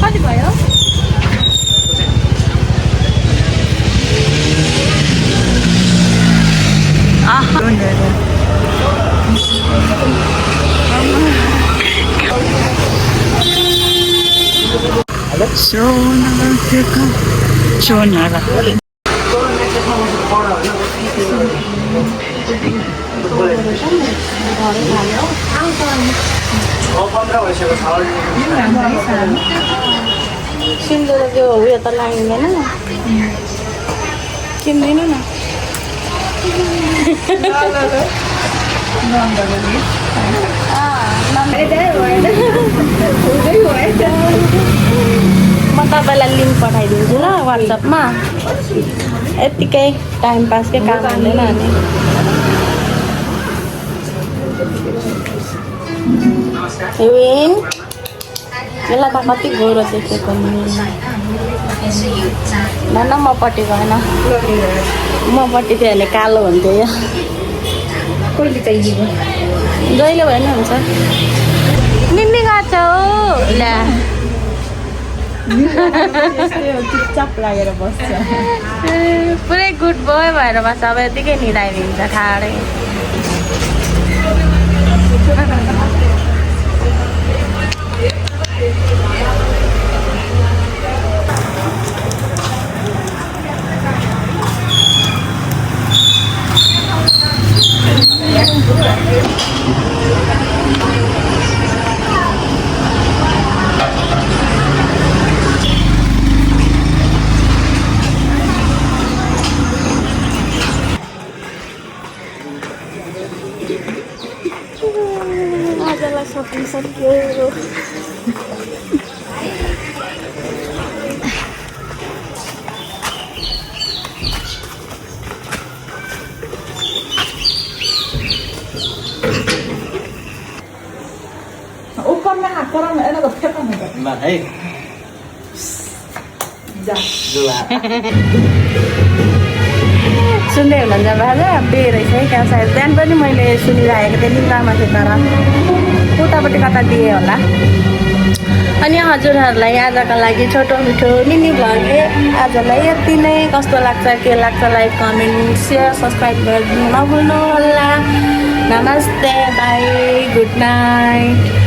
कति भयो सिमले त्यो उयो त लाग्दैन किन्दिनँ न म तपाईँलाई लिङ्क पठाइदिन्छु ल वाट्सएपमा यत्तिकै टाइम पासकै काम हुँदैन अनि विन यसलाई त कति गोरो देखेको न मपट्टि भएन मपट्टि थियो भने कालो हुन्थ्यो यो जहिले भए नि हुन्छ निन्नी गर्छ हो ल्या चुपचाप लागेर बस्छ पुरै गुड बोय भएर बस्छ अब यतिकै निदाइदिन्छ ठाडै आजलाई सकिसक्यो सुन्दै हुनुहुन्छ बाजा बे रहेछ है कहाँ सायद बिहान पनि मैले सुनिरहेको थिएँ निन्द्रामा थियो तर उतापट्टि कता दिएँ होला अनि हजुरहरूलाई आजको लागि छोटो मिठो मिनी भ्लग आजलाई यति नै कस्तो लाग्छ के लाग्छ लाइक कमेन्ट सेयर सब्सक्राइब गरिदिनु नभुल्नु होला नमस्ते बाई गुड नाइट